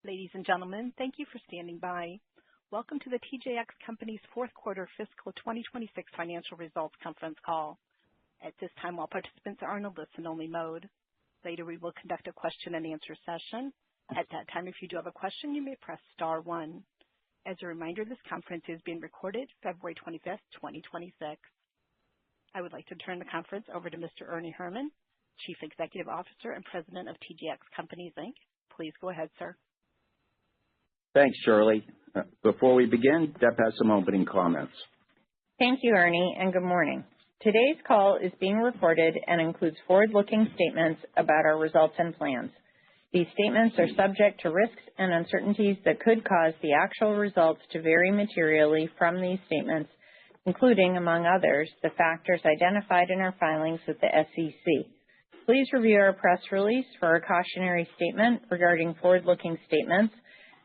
Ladies and gentlemen, thank you for standing by. Welcome to the TJX Company's fourth quarter fiscal 2026 financial results conference call. At this time, all participants are in a listen-only mode. Later, we will conduct a question-and-answer session. At that time, if you do have a question, you may press star one. As a reminder, this conference is being recorded February 25th, 2026. I would like to turn the conference over to Mr. Ernie Herrmann, Chief Executive Officer and President of TJX Companies, Inc. Please go ahead, sir. Thanks, Shirley. Before we begin, Deb has some opening comments. Thank you, Ernie, and good morning. Today's call is being recorded and includes forward-looking statements about our results and plans. These statements are subject to risks and uncertainties that could cause the actual results to vary materially from these statements, including, among others, the factors identified in our filings with the SEC. Please review our press release for a cautionary statement regarding forward-looking statements,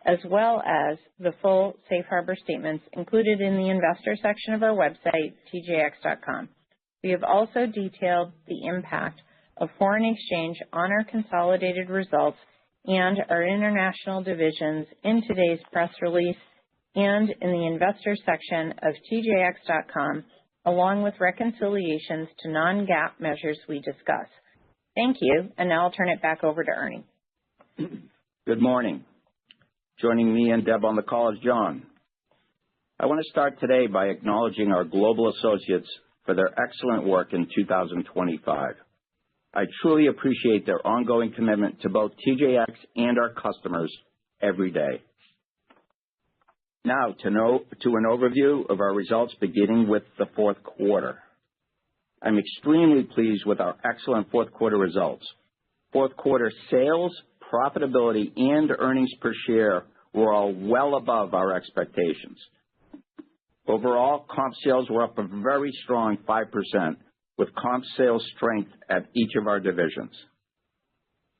as well as the full safe harbor statements included in the investor section of our website, TJX.com. We have also detailed the impact of foreign exchange on our consolidated results and our international divisions in today's press release and in the investor section of TJX.com, along with reconciliations to non-GAAP measures we discuss. Thank you, and now I'll turn it back over to Ernie. Good morning. Joining me and Deb on the call is John. I want to start today by acknowledging our global associates for their excellent work in 2025. I truly appreciate their ongoing commitment to both TJX and our customers every day. Now to an overview of our results beginning with the fourth quarter. I'm extremely pleased with our excellent fourth quarter results. Fourth quarter sales, profitability, and earnings per share were all well above our expectations. Overall, comp sales were up a very strong 5%, with comp sales strength at each of our divisions.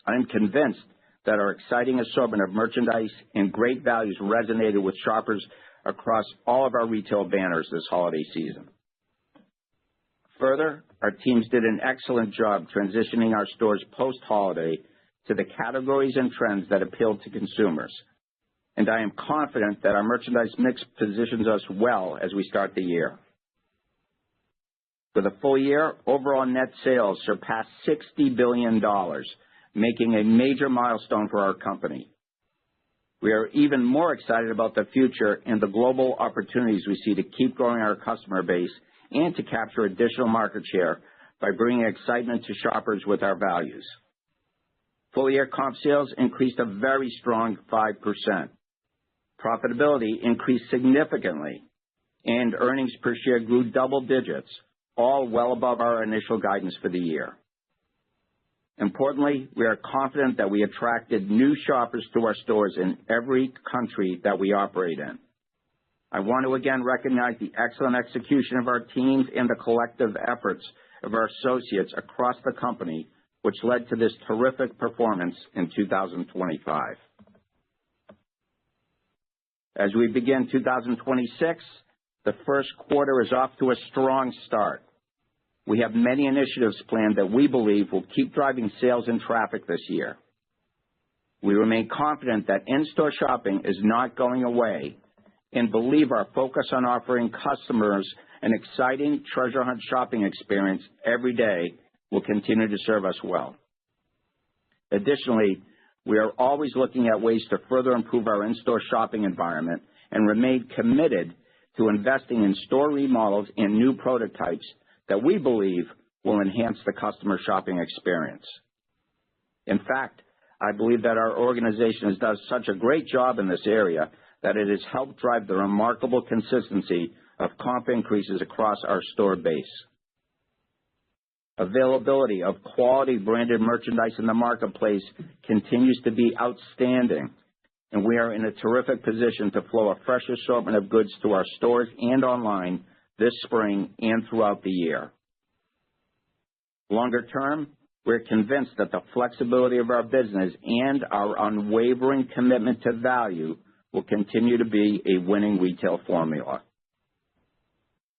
I am convinced that our exciting assortment of merchandise and great values resonated with shoppers across all of our retail banners this holiday season. Further, our teams did an excellent job transitioning our stores post-holiday to the categories and trends that appeal to consumers, and I am confident that our merchandise mix positions us well as we start the year. For the full year, overall net sales surpassed $60 billion, making a major milestone for our company. We are even more excited about the future and the global opportunities we see to keep growing our customer base and to capture additional market share by bringing excitement to shoppers with our values. Full-year comp sales increased a very strong 5%. Profitability increased significantly, and earnings per share grew double digits, all well above our initial guidance for the year. Importantly, we are confident that we attracted new shoppers to our stores in every country that we operate in. I want to again recognize the excellent execution of our teams and the collective efforts of our associates across the company, which led to this terrific performance in 2025. As we begin 2026, the first quarter is off to a strong start. We have many initiatives planned that we believe will keep driving sales and traffic this year. We remain confident that in-store shopping is not going away and believe our focus on offering customers an exciting treasure hunt shopping experience every day will continue to serve us well. Additionally, we are always looking at ways to further improve our in-store shopping environment and remain committed to investing in store remodels and new prototypes that we believe will enhance the customer shopping experience. In fact, I believe that our organization has done such a great job in this area that it has helped drive the remarkable consistency of comp increases across our store base. Availability of quality branded merchandise in the marketplace continues to be outstanding, and we are in a terrific position to flow a fresh assortment of goods to our stores and online this spring and throughout the year. Longer term, we're convinced that the flexibility of our business and our unwavering commitment to value will continue to be a winning retail formula.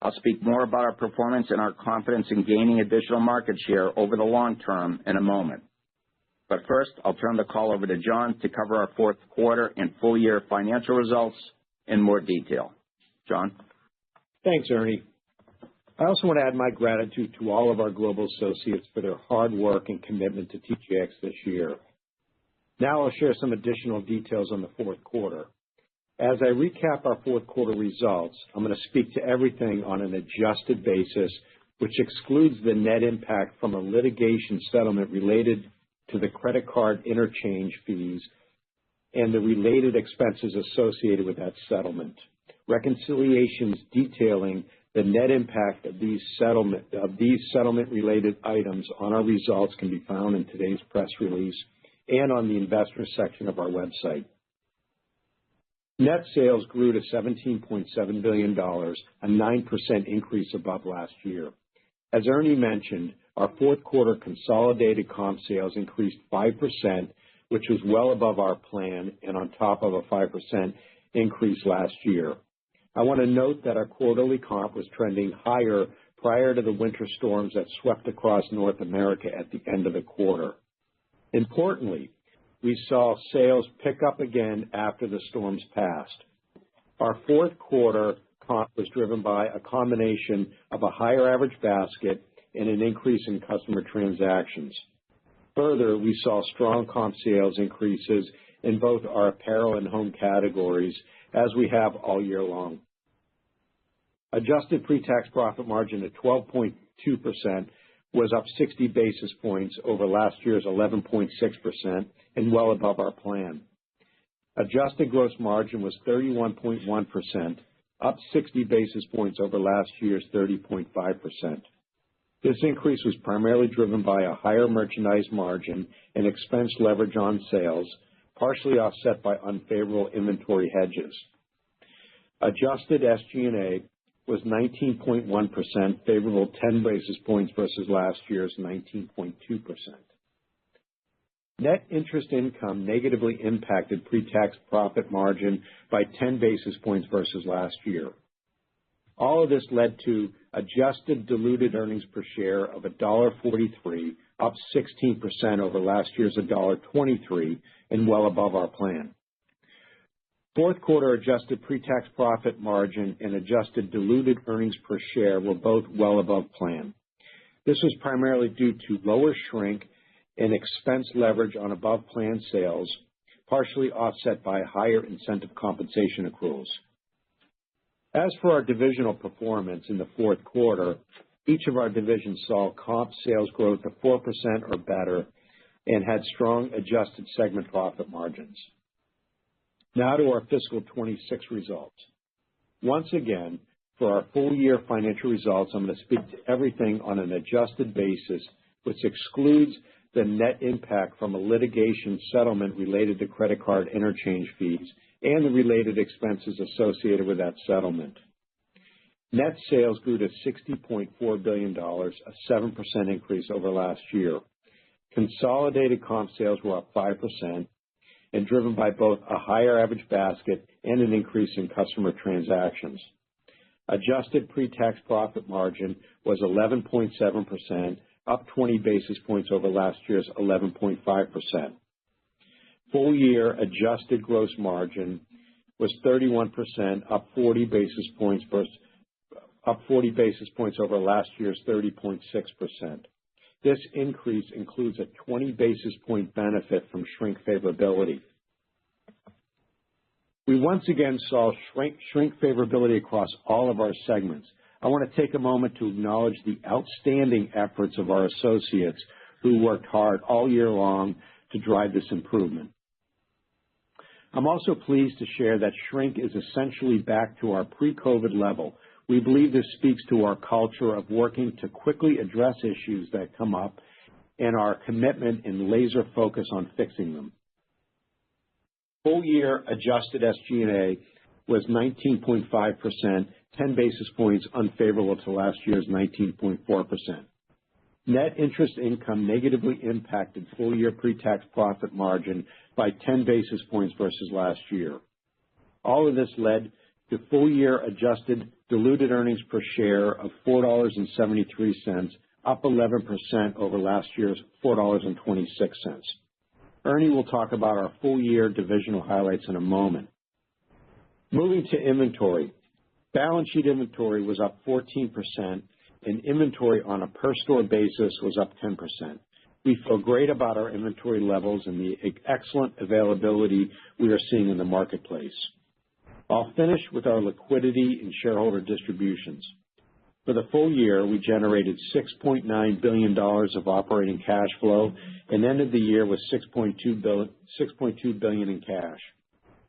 I'll speak more about our performance and our confidence in gaining additional market share over the long term in a moment. But first, I'll turn the call over to John to cover our fourth quarter and full year financial results in more detail. John? Thanks, Ernie. I also want to add my gratitude to all of our global associates for their hard work and commitment to TJX this year. Now I'll share some additional details on the fourth quarter. As I recap our fourth quarter results, I'm going to speak to everything on an adjusted basis, which excludes the net impact from a litigation settlement related to the credit card interchange fees and the related expenses associated with that settlement. Reconciliations detailing the net impact of these settlement-related items on our results can be found in today's press release and on the investor section of our website. Net sales grew to $17.7 billion, a 9% increase above last year. As Ernie mentioned, our fourth quarter consolidated comp sales increased 5%, which was well above our plan and on top of a 5% increase last year. I want to note that our quarterly comp was trending higher prior to the winter storms that swept across North America at the end of the quarter. Importantly, we saw sales pick up again after the storms passed. Our fourth quarter comp was driven by a combination of a higher average basket and an increase in customer transactions. Further, we saw strong comp sales increases in both our apparel and home categories, as we have all year long. Adjusted pre-tax profit margin at 12.2% was up 60 basis points over last year's 11.6% and well above our plan. Adjusted gross margin was 31.1%, up 60 basis points over last year's 30.5%. This increase was primarily driven by a higher merchandise margin and expense leverage on sales, partially offset by unfavorable inventory hedges. Adjusted SG&A was 19.1%, favorable 10 basis points versus last year's 19.2%. Net interest income negatively impacted pre-tax profit margin by 10 basis points versus last year. All of this led to adjusted diluted earnings per share of $1.43, up 16% over last year's $1.23, and well above our plan. Fourth quarter adjusted pre-tax profit margin and adjusted diluted earnings per share were both well above plan. This was primarily due to lower shrink and expense leverage on above-plan sales, partially offset by higher incentive compensation accruals. As for our divisional performance in the fourth quarter, each of our divisions saw comp sales growth of 4% or better and had strong adjusted segment profit margins. Now to our fiscal 26 results. Once again, for our full year financial results, I'm going to speak to everything on an adjusted basis, which excludes the net impact from a litigation settlement related to credit card interchange fees and the related expenses associated with that settlement. Net sales grew to $60.4 billion, a 7% increase over last year. Consolidated comp sales were up 5% and driven by both a higher average basket and an increase in customer transactions. Adjusted pre-tax profit margin was 11.7%, up 20 basis points over last year's 11.5%. Full year adjusted gross margin was 31%, up 40 basis points over last year's 30.6%. This increase includes a 20 basis point benefit from shrink favorability. We once again saw shrink favorability across all of our segments. I want to take a moment to acknowledge the outstanding efforts of our associates who worked hard all year long to drive this improvement. I'm also pleased to share that shrink is essentially back to our pre-COVID level. We believe this speaks to our culture of working to quickly address issues that come up and our commitment and laser focus on fixing them. Full year adjusted SG&A was 19.5%, 10 basis points unfavorable to last year's 19.4%. Net interest income negatively impacted full year pre-tax profit margin by 10 basis points versus last year. All of this led to full year adjusted diluted earnings per share of $4.73, up 11% over last year's $4.26. Ernie will talk about our full-year divisional highlights in a moment. Moving to inventory. Balance sheet inventory was up 14%, and inventory on a per-store basis was up 10%. We feel great about our inventory levels and the excellent availability we are seeing in the marketplace. I'll finish with our liquidity and shareholder distributions. For the full year, we generated $6.9 billion of operating cash flow and ended the year with $6.2 billion in cash.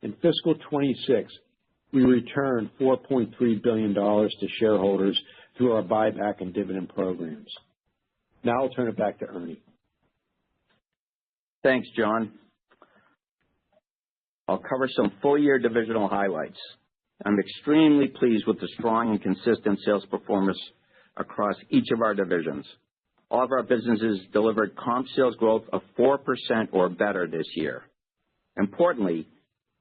In fiscal 26, we returned $4.3 billion to shareholders through our buyback and dividend programs. Now I'll turn it back to Ernie. Thanks, John. I'll cover some full-year divisional highlights. I'm extremely pleased with the strong and consistent sales performance across each of our divisions. All of our businesses delivered comp sales growth of 4% or better this year. Importantly,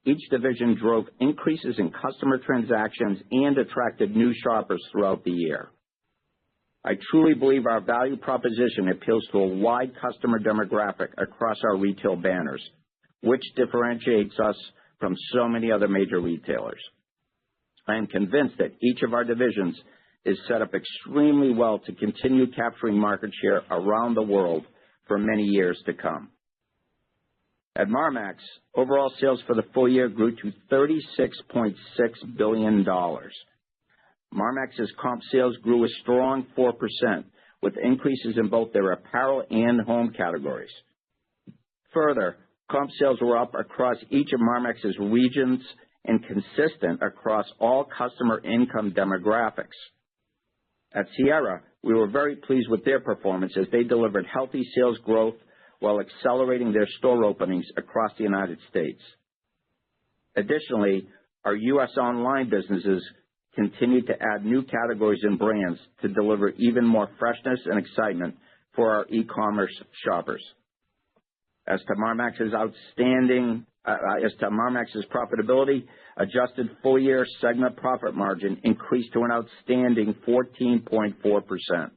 each division drove increases in customer transactions and attracted new shoppers throughout the year. I truly believe our value proposition appeals to a wide customer demographic across our retail banners, which differentiates us from so many other major retailers. I am convinced that each of our divisions is set up extremely well to continue capturing market share around the world for many years to come. At Marmaxx, overall sales for the full year grew to $36.6 billion. Marmaxx's comp sales grew a strong 4%, with increases in both their apparel and home categories. Further, comp sales were up across each of Marmaxx's regions and consistent across all customer income demographics. At Sierra, we were very pleased with their performance as they delivered healthy sales growth while accelerating their store openings across the United States. Additionally, our U.S. online businesses continued to add new categories and brands to deliver even more freshness and excitement for our e-commerce shoppers. As to Marmaxx's profitability, adjusted full-year segment profit margin increased to an outstanding 14.4%.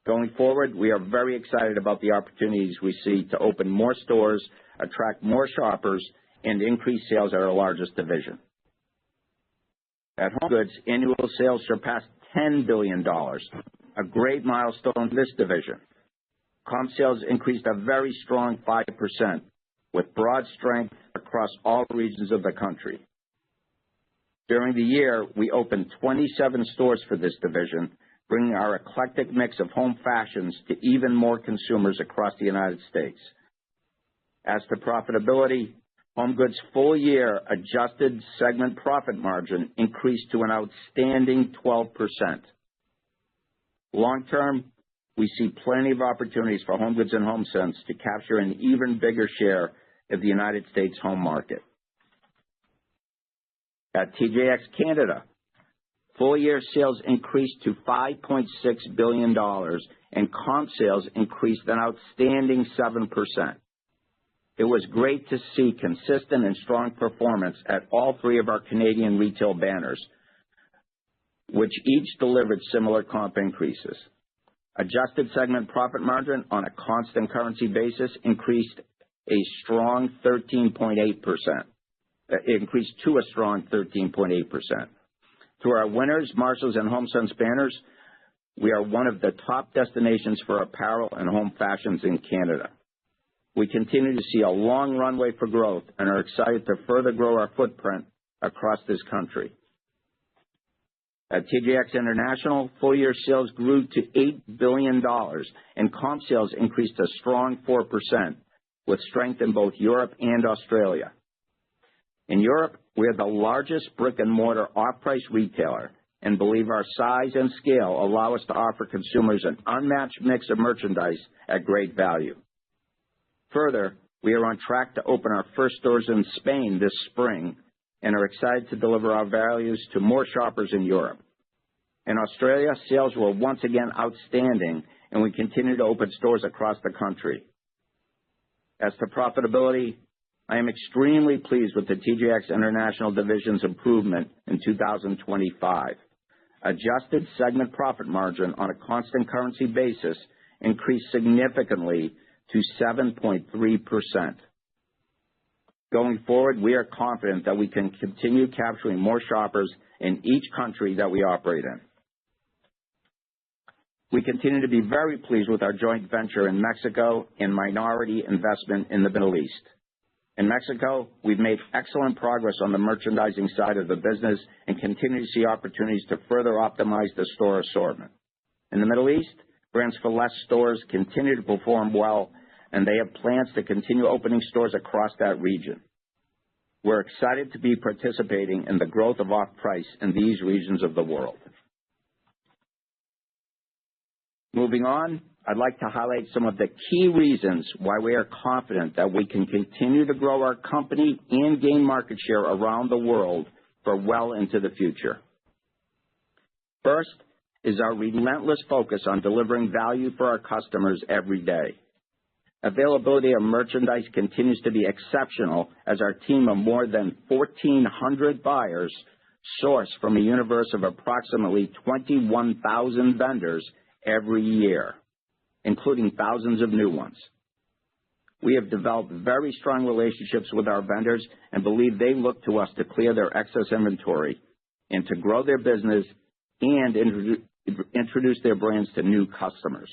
Going forward, we are very excited about the opportunities we see to open more stores, attract more shoppers, and increase sales at our largest division. At HomeGoods, annual sales surpassed $10 billion, a great milestone for this division. Comp sales increased a very strong 5%, with broad strength across all regions of the country. During the year, we opened 27 stores for this division, bringing our eclectic mix of home fashions to even more consumers across the United States. As to profitability, HomeGoods' full-year adjusted segment profit margin increased to an outstanding 12%. Long-term, we see plenty of opportunities for HomeGoods and HomeSense to capture an even bigger share of the United States home market. At TJX Canada, full-year sales increased to $5.6 billion, and comp sales increased an outstanding 7%. It was great to see consistent and strong performance at all three of our Canadian retail banners, which each delivered similar comp increases. Adjusted segment profit margin on a constant currency basis increased to a strong 13.8%. Through our Winners, Marshalls, and HomeSense banners, we are one of the top destinations for apparel and home fashions in Canada. We continue to see a long runway for growth and are excited to further grow our footprint across this country. At TJX International, full-year sales grew to $8 billion, and comp sales increased a strong 4%, with strength in both Europe and Australia. In Europe, we are the largest brick-and-mortar off-price retailer and believe our size and scale allow us to offer consumers an unmatched mix of merchandise at great value. Further, we are on track to open our first stores in Spain this spring and are excited to deliver our values to more shoppers in Europe. In Australia, sales were once again outstanding, and we continue to open stores across the country. As to profitability, I am extremely pleased with the TJX International Division's improvement in 2025. Adjusted segment profit margin on a constant currency basis increased significantly to 7.3%. Going forward, we are confident that we can continue capturing more shoppers in each country that we operate in. We continue to be very pleased with our joint venture in Mexico and minority investment in the Middle East. In Mexico, we've made excellent progress on the merchandising side of the business and continue to see opportunities to further optimize the store assortment. In the Middle East, Brands for Less stores continue to perform well, and they have plans to continue opening stores across that region. We're excited to be participating in the growth of off-price in these regions of the world. Moving on, I'd like to highlight some of the key reasons why we are confident that we can continue to grow our company and gain market share around the world for well into the future. First is our relentless focus on delivering value for our customers every day. Availability of merchandise continues to be exceptional as our team of more than 1,400 buyers source from a universe of approximately 21,000 vendors every year, including thousands of new ones. We have developed very strong relationships with our vendors and believe they look to us to clear their excess inventory and to grow their business and introduce their brands to new customers.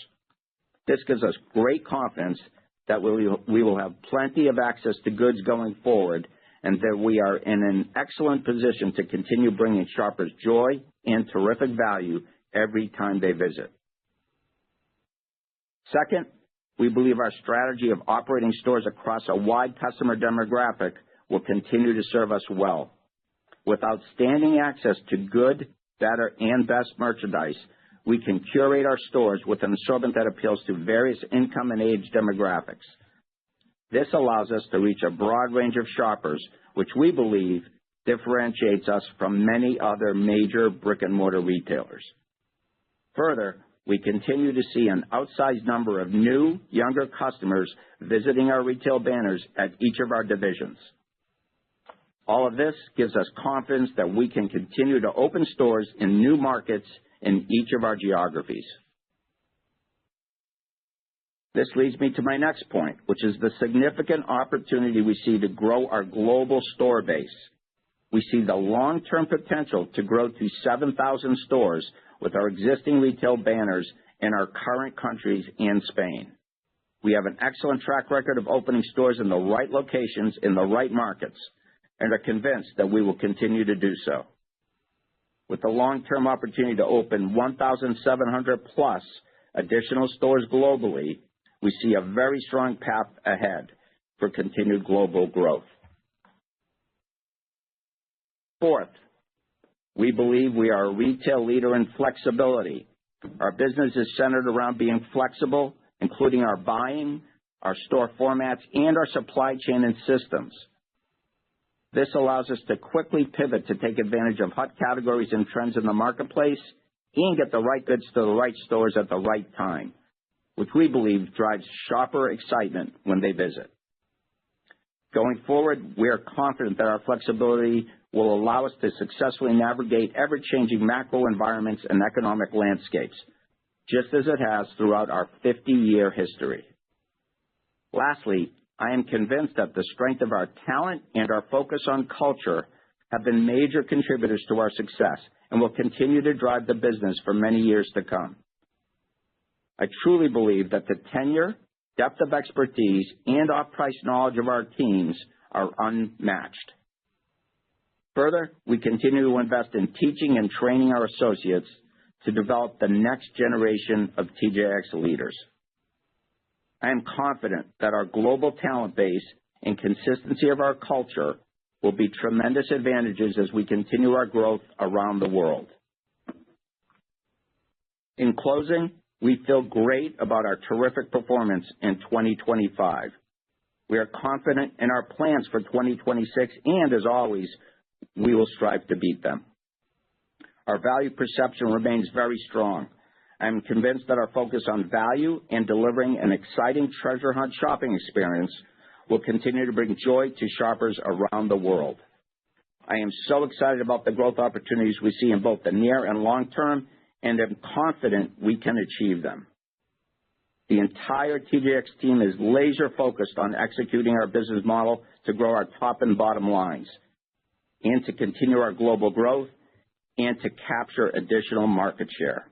This gives us great confidence that we will have plenty of access to goods going forward and that we are in an excellent position to continue bringing shoppers joy and terrific value every time they visit. Second, we believe our strategy of operating stores across a wide customer demographic will continue to serve us well. With outstanding access to good, better, and best merchandise, we can curate our stores with an assortment that appeals to various income and age demographics. This allows us to reach a broad range of shoppers, which we believe differentiates us from many other major brick-and-mortar retailers. Further, we continue to see an outsized number of new, younger customers visiting our retail banners at each of our divisions. All of this gives us confidence that we can continue to open stores in new markets in each of our geographies. This leads me to my next point, which is the significant opportunity we see to grow our global store base. We see the long-term potential to grow to 7,000 stores with our existing retail banners in our current countries and Spain. We have an excellent track record of opening stores in the right locations in the right markets and are convinced that we will continue to do so. With the long-term opportunity to open 1,700 plus additional stores globally, we see a very strong path ahead for continued global growth. Fourth, we believe we are a retail leader in flexibility. Our business is centered around being flexible, including our buying, our store formats, and our supply chain and systems. This allows us to quickly pivot to take advantage of hot categories and trends in the marketplace and get the right goods to the right stores at the right time, which we believe drives shopper excitement when they visit. Going forward, we are confident that our flexibility will allow us to successfully navigate ever-changing macro environments and economic landscapes, just as it has throughout our 50-year history. Lastly, I am convinced that the strength of our talent and our focus on culture have been major contributors to our success and will continue to drive the business for many years to come. I truly believe that the tenure, depth of expertise, and off-price knowledge of our teams are unmatched. Further, we continue to invest in teaching and training our associates to develop the next generation of TJX leaders. I am confident that our global talent base and consistency of our culture will be tremendous advantages as we continue our growth around the world. In closing, we feel great about our terrific performance in 2025. We are confident in our plans for 2026, and as always, we will strive to beat them. Our value perception remains very strong. I am convinced that our focus on value and delivering an exciting treasure hunt shopping experience will continue to bring joy to shoppers around the world. I am so excited about the growth opportunities we see in both the near and long term, and am confident we can achieve them. The entire TJX team is laser focused on executing our business model to grow our top and bottom lines and to continue our global growth and to capture additional market share.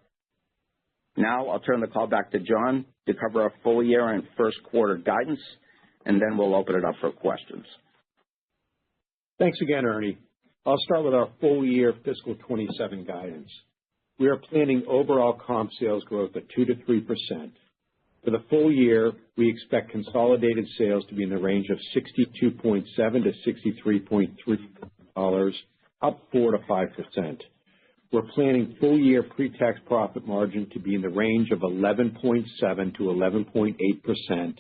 Now I'll turn the call back to John to cover our full year and first quarter guidance, and then we'll open it up for questions. Thanks again, Ernie. I'll start with our full year fiscal 27 guidance. We are planning overall comp sales growth of 2 to 3%. For the full year, we expect consolidated sales to be in the range of $62.7 to $63.3 billion, up 4 to 5%. We're planning full year pre-tax profit margin to be in the range of 11.7 to 11.8%,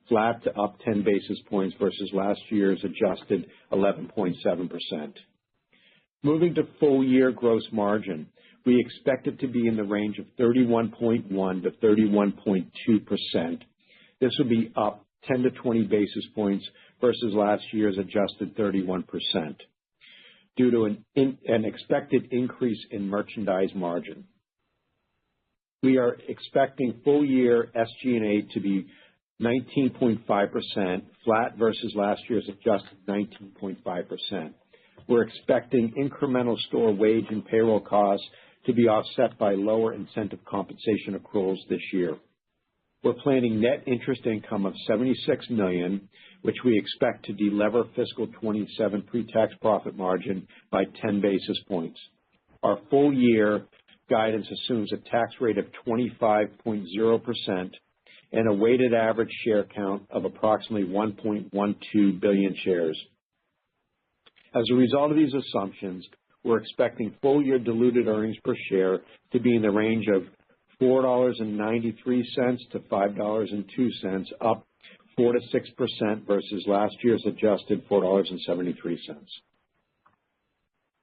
flat to up 10 basis points versus last year's adjusted 11.7%. Moving to full year gross margin, we expect it to be in the range of 31.1 to 31.2%. This will be up 10 to 20 basis points versus last year's adjusted 31%, due to an expected increase in merchandise margin. We are expecting full year SG&A to be 19.5%, flat versus last year's adjusted 19.5%. We're expecting incremental store wage and payroll costs to be offset by lower incentive compensation accruals this year. We're planning net interest income of $76 million, which we expect to delever fiscal 27 pre-tax profit margin by 10 basis points. Our full year guidance assumes a tax rate of 25.0% and a weighted average share count of approximately 1.12 billion shares. As a result of these assumptions, we're expecting full year diluted earnings per share to be in the range of $4.93 to $5.02, up 4 to 6% versus last year's adjusted $4.73.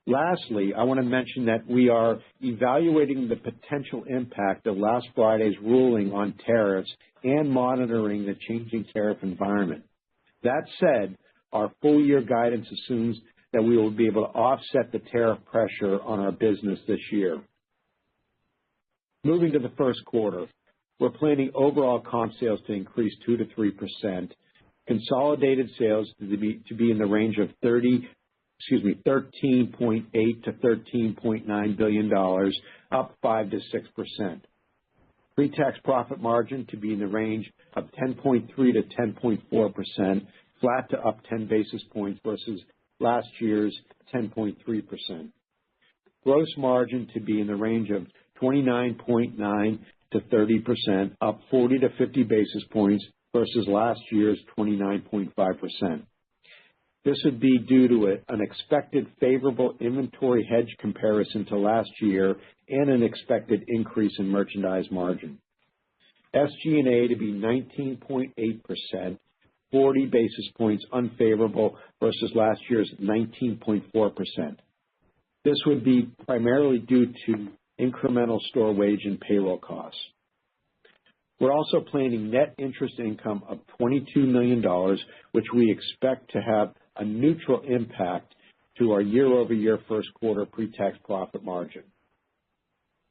Lastly, I want to mention that we are evaluating the potential impact of last Friday's ruling on tariffs and monitoring the changing tariff environment. That said, our full year guidance assumes that we will be able to offset the tariff pressure on our business this year. Moving to the first quarter, we're planning overall comp sales to increase 2 to 3%, consolidated sales to be in the range of $13.8 to $13.9 billion, up 5 to 6%. Pre-tax profit margin to be in the range of 10.3 to 10.4%, flat to up 10 basis points versus last year's 10.3%. Gross margin to be in the range of 29.9 to 30%, up 40 to 50 basis points versus last year's 29.5%. This would be due to an expected favorable inventory hedge comparison to last year and an expected increase in merchandise margin. SG&A to be 19.8%, 40 basis points unfavorable versus last year's 19.4%. This would be primarily due to incremental store wage and payroll costs. We're also planning net interest income of $22 million, which we expect to have a neutral impact to our year-over-year first quarter pre-tax profit margin.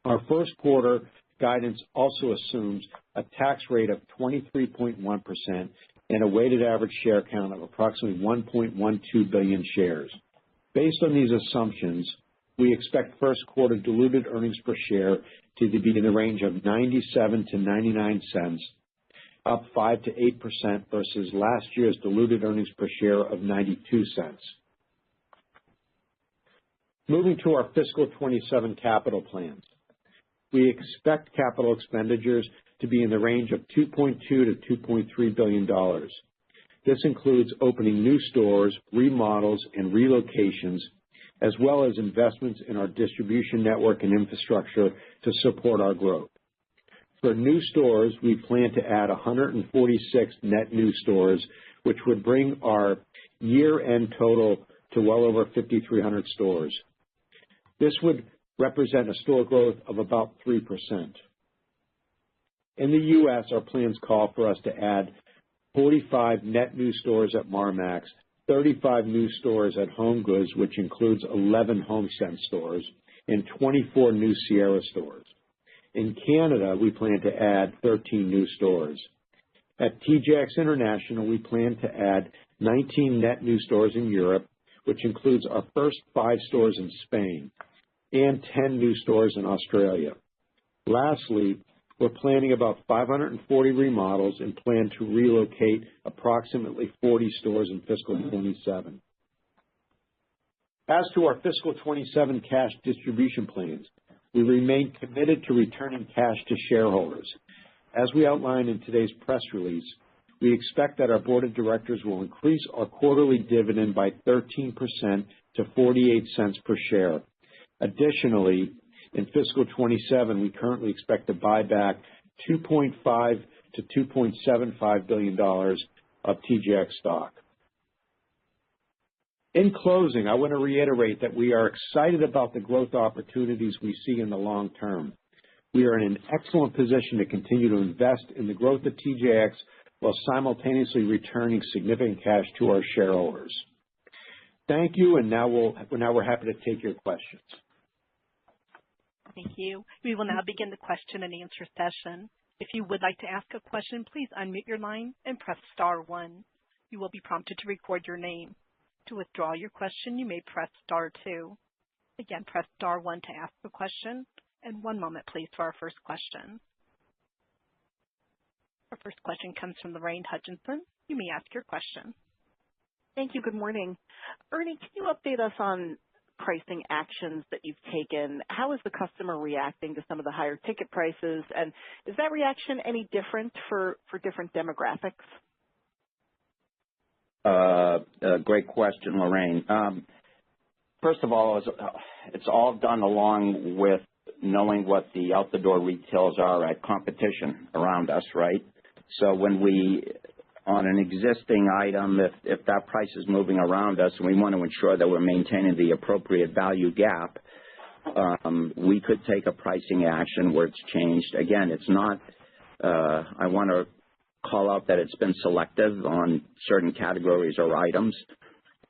Our first quarter guidance also assumes a tax rate of 23.1% and a weighted average share count of approximately 1.12 billion shares. Based on these assumptions, we expect first quarter diluted earnings per share to be in the range of 97 to 99 cents, up 5 to 8% versus last year's diluted earnings per share of 92 cents. Moving to our fiscal 27 capital plans. We expect capital expenditures to be in the range of $2.2 to $2.3 billion. This includes opening new stores, remodels, and relocations, as well as investments in our distribution network and infrastructure to support our growth. For new stores, we plan to add 146 net new stores, which would bring our year-end total to well over 5,300 stores. This would represent a store growth of about 3%. In the U.S., our plans call for us to add 45 net new stores at Marmaxx, 35 new stores at HomeGoods, which includes 11 HomeSense stores, and 24 new Sierra stores. In Canada, we plan to add 13 new stores. At TJX International, we plan to add 19 net new stores in Europe, which includes our first 5 stores in Spain and 10 new stores in Australia. Lastly, we're planning about 540 remodels and plan to relocate approximately 40 stores in fiscal 27. As to our fiscal 27 cash distribution plans, we remain committed to returning cash to shareholders. As we outlined in today's press release, we expect that our board of directors will increase our quarterly dividend by 13% to 48 cents per share. Additionally, in fiscal 27, we currently expect to buy back $2.5 to $2.75 billion of TJX stock. In closing, I want to reiterate that we are excited about the growth opportunities we see in the long term. We are in an excellent position to continue to invest in the growth of TJX while simultaneously returning significant cash to our shareholders. Thank you, and now we're happy to take your questions. Thank you. We will now begin the question and answer session. If you would like to ask a question, please unmute your line and press star 1. You will be prompted to record your name. To withdraw your question, you may press star 2. Again, press star 1 to ask a question. And one moment, please, for our first question. Our first question comes from Lorraine Hutchinson. You may ask your question. Thank you. Good morning. Ernie, can you update us on pricing actions that you've taken? How is the customer reacting to some of the higher ticket prices? And is that reaction any different for different demographics? Great question, Lorraine. First of all, it's all done along with knowing what the out-the-door retails are at competition around us, right? So when we, on an existing item, if that price is moving around us and we want to ensure that we're maintaining the appropriate value gap, we could take a pricing action where it's changed. Again, it's not, I want to call out that it's been selective on certain categories or items.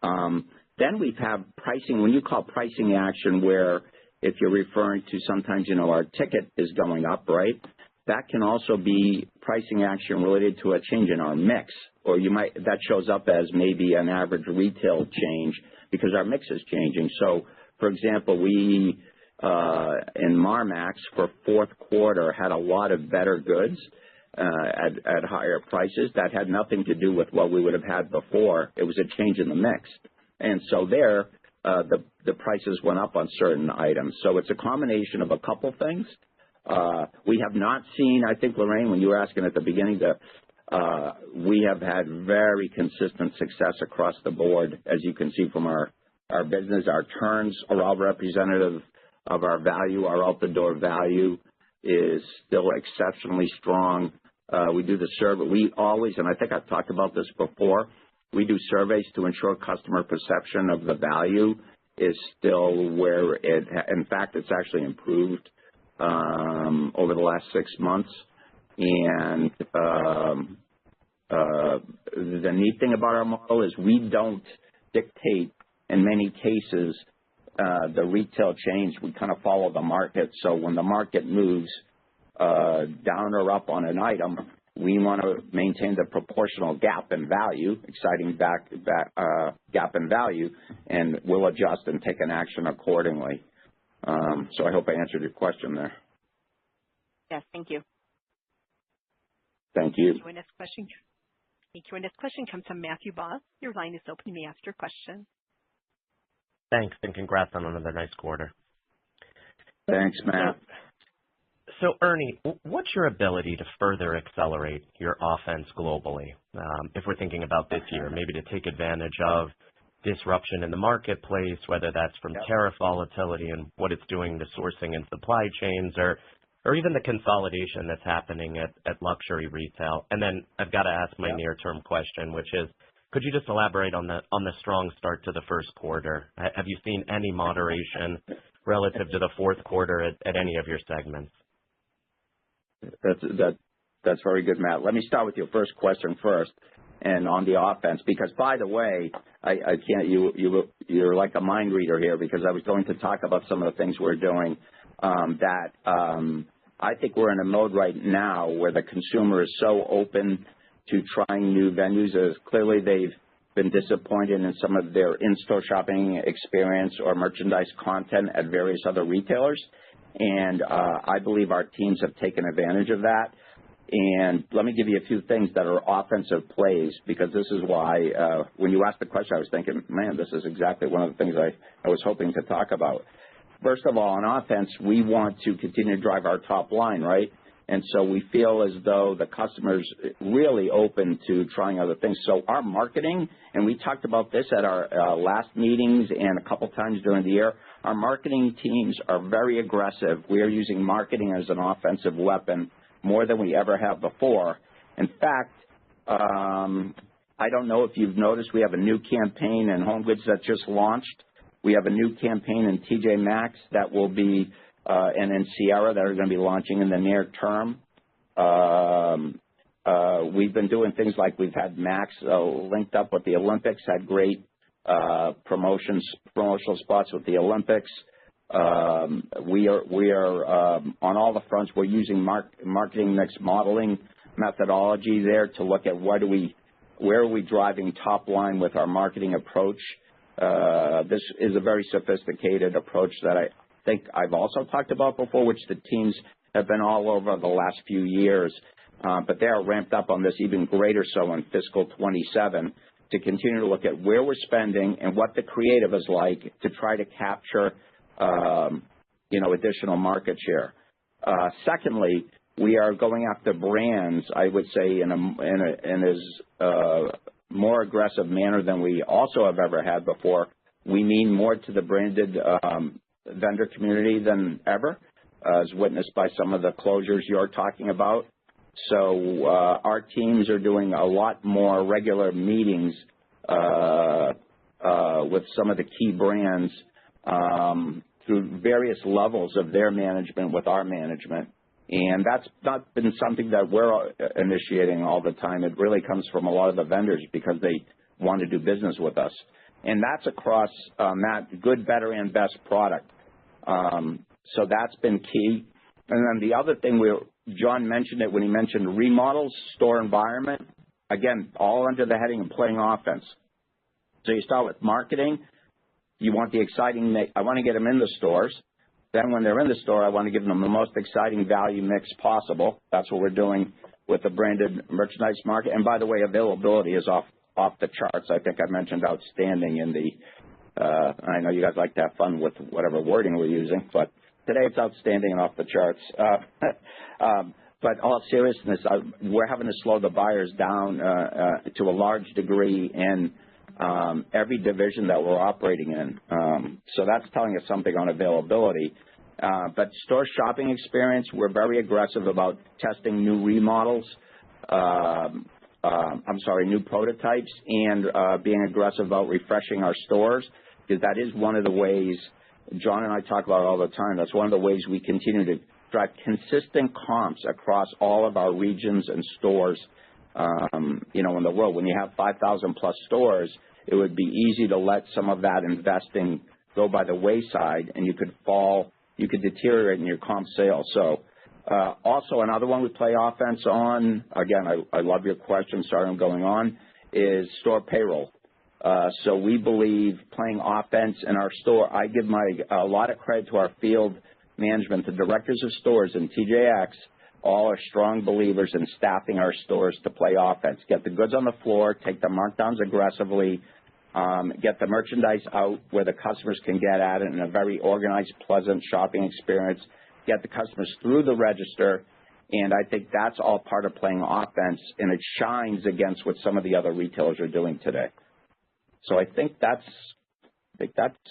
Then we have pricing, when you call pricing action where if you're referring to sometimes, our ticket is going up, right? That can also be pricing action related to a change in our mix, or that shows up as maybe an average retail change because our mix is changing. So, for example, we in Marmaxx for fourth quarter had a lot of better goods at higher prices. That had nothing to do with what we would have had before. It was a change in the mix. And so there, the prices went up on certain items. So it's a combination of a couple things. We have not seen, I think, Lorraine, when you were asking at the beginning, we have had very consistent success across the board, as you can see from our business. Our turns are all representative of our value. Our out-the-door value is still exceptionally strong. We do the survey. We always, and I think I've talked about this before, we do surveys to ensure customer perception of the value is still where in fact, it's actually improved over the last 6 months. And the neat thing about our model is we don't dictate, in many cases, the retail change. We kind of follow the market. So when the market moves down or up on an item, we want to maintain the proportional gap in value, exciting gap in value, and we'll adjust and take an action accordingly. So I hope I answered your question there. Yes, thank you. Thank you. Thank you. Our next question comes from Matthew Boss. Your line is open. You may ask your question. Thanks, and congrats on another nice quarter. Thanks, Matt. So, Ernie, what's your ability to further accelerate your offense globally? If we're thinking about this year, maybe to take advantage of disruption in the marketplace, whether that's from tariff volatility and what it's doing to sourcing and supply chains, or even the consolidation that's happening at luxury retail. And then I've got to ask my near-term question, which is, could you just elaborate on the strong start to the first quarter? Have you seen any moderation relative to the fourth quarter at any of your segments? That's very good, Matt. Let me start with your first question first, and on the offense, because by the way, I can't. You're like a mind reader here, because I was going to talk about some of the things we're doing that I think we're in a mode right now where the consumer is so open to trying new venues, as clearly they've been disappointed in some of their in-store shopping experience or merchandise content at various other retailers. And I believe our teams have taken advantage of that. And let me give you a few things that are offensive plays, because this is why when you asked the question, I was thinking, man, this is exactly one of the things I was hoping to talk about. First of all, on offense, we want to continue to drive our top line, right? And so we feel as though the customer's really open to trying other things. So our marketing, and we talked about this at our last meetings and a couple times during the year, our marketing teams are very aggressive. We are using marketing as an offensive weapon more than we ever have before. In fact, I don't know if you've noticed, we have a new campaign in Home Goods that just launched. We have a new campaign in TJ Maxx that will be, and in Sierra that are going to be launching in the near term. We've been doing things like we've had Max linked up with the Olympics, had great promotional spots with the Olympics. We are on all the fronts. We're using marketing mix modeling methodology there to look at where are we driving top line with our marketing approach. This is a very sophisticated approach that I think I've also talked about before, which the teams have been all over the last few years. But they are ramped up on this even greater so in fiscal 27 to continue to look at where we're spending and what the creative is like to try to capture additional market share. Secondly, we are going after brands, I would say, in as more aggressive manner than we also have ever had before. We mean more to the branded vendor community than ever, as witnessed by some of the closures you're talking about. So our teams are doing a lot more regular meetings with some of the key brands through various levels of their management with our management. And that's not been something that we're initiating all the time. It really comes from a lot of the vendors because they want to do business with us. And that's across that good, better, and best product. So that's been key. And then the other thing, John mentioned it when he mentioned remodels, store environment. Again, all under the heading of playing offense. So you start with marketing. You want the exciting – I want to get them in the stores. Then when they're in the store, I want to give them the most exciting value mix possible. That's what we're doing with the branded merchandise market. And by the way, availability is off the charts. I think I mentioned outstanding in the I know you guys like to have fun with whatever wording we're using, but today it's outstanding and off the charts. But all seriousness, we're having to slow the buyers down to a large degree in every division that we're operating in. So that's telling us something on availability. But store shopping experience, we're very aggressive about testing new remodels, new prototypes, and being aggressive about refreshing our stores, because that is one of the ways John and I talk about all the time. That's one of the ways we continue to drive consistent comps across all of our regions and stores, in the world. When you have 5,000 plus stores, it would be easy to let some of that investing go by the wayside, and you could deteriorate in your comp sales. So also another one we play offense on, again, I love your question, sorry I'm going on, is store payroll. So we believe playing offense in our store. I give a lot of credit to our field management, the directors of stores in TJX, all are strong believers in staffing our stores to play offense. Get the goods on the floor, take the markdowns aggressively, get the merchandise out where the customers can get at it in a very organized, pleasant shopping experience, get the customers through the register, and I think that's all part of playing offense, and it shines against what some of the other retailers are doing today. So I think that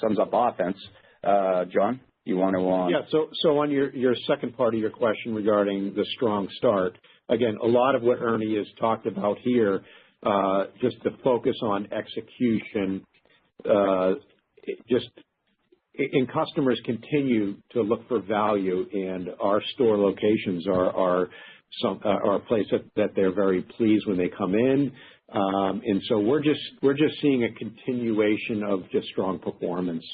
sums up offense. John, you want to? Yeah. So on your second part of your question regarding the strong start, again, a lot of what Ernie has talked about here, just the focus on execution, and customers continue to look for value, and our store locations are a place that they're very pleased when they come in. And so we're just seeing a continuation of just strong performance.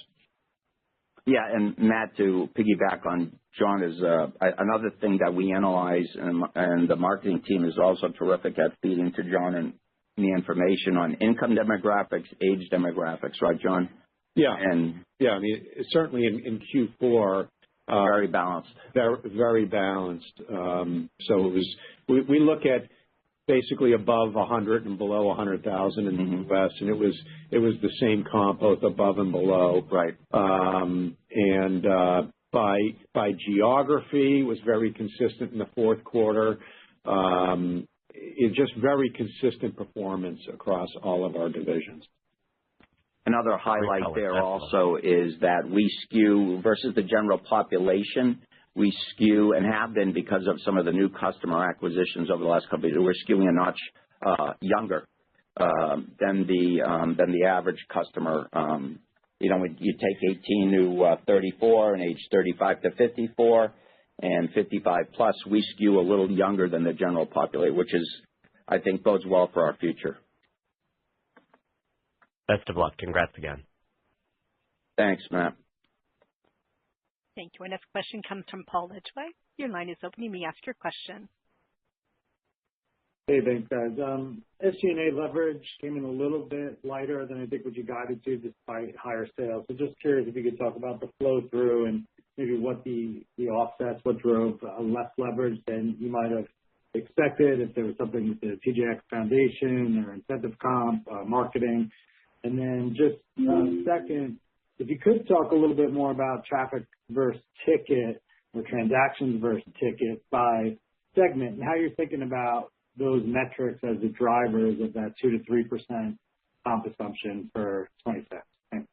Yeah, and Matt, to piggyback on John, is another thing that we analyze, and the marketing team is also terrific at feeding to John and me information on income demographics, age demographics, right, John? Yeah. And I mean, certainly in Q4, very balanced. Very balanced. So it was. We look at basically above 100 and below 100,000 in the U.S., and it was the same comp both above and below. Right. And by geography was very consistent in the fourth quarter. It's just very consistent performance across all of our divisions. Another highlight there also is that we skew versus the general population. We skew and have been because of some of the new customer acquisitions over the last couple of years. We're skewing a notch younger than the average customer. You take 18 to 34 and age 35 to 54 and 55 plus. We skew a little younger than the general population, which is, I think, bodes well for our future. Best of luck. Congrats again. Thanks, Matt. Thank you. Our next question comes from Paul Ledgeway. Your line is open. You may ask your question. Hey, thanks, guys. SG&A leverage came in a little bit lighter than I think what you guided to despite higher sales. So just curious if you could talk about the flow through and maybe what the offsets, what drove less leverage than you might have expected, if there was something with the TJX Foundation or incentive comp, marketing. And then just second, if you could talk a little bit more about traffic versus ticket or transactions versus ticket by segment and how you're thinking about those metrics as the drivers of that 2 to 3% comp assumption for 26. Thanks.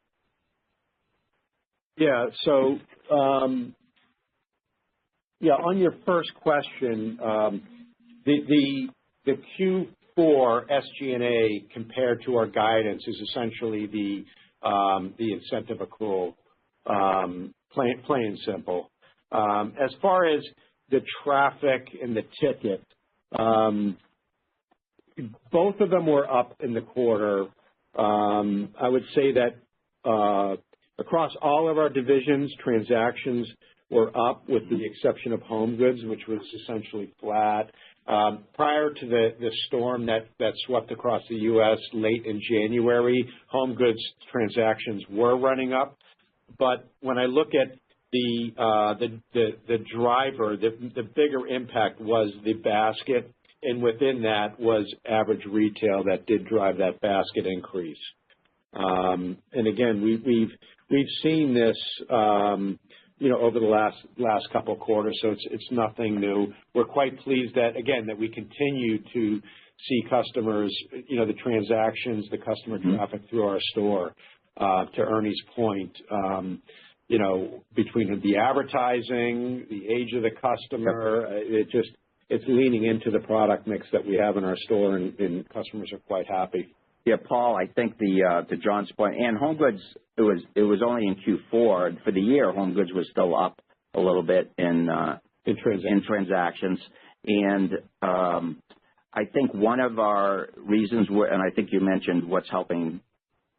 Yeah. So, on your first question, the Q4 SG&A compared to our guidance is essentially the incentive accrual, plain and simple. As far as the traffic and the ticket, both of them were up in the quarter. I would say that across all of our divisions, transactions were up with the exception of home goods, which was essentially flat. Prior to the storm that swept across the U.S. late in January, home goods transactions were running up. But when I look at the driver, the bigger impact was the basket, and within that was average retail that did drive that basket increase. And again, we've seen this over the last couple of quarters, so it's nothing new. We're quite pleased that we continue to see customers, the transactions, the customer traffic through our store. To Ernie's point, between the advertising, the age of the customer, it's leaning into the product mix that we have in our store, and customers are quite happy. Yeah, Paul, I think to John's point, and home goods, it was only in Q4. For the year, home goods was still up a little bit in transactions. And I think one of our reasons, and I think you mentioned what's helping,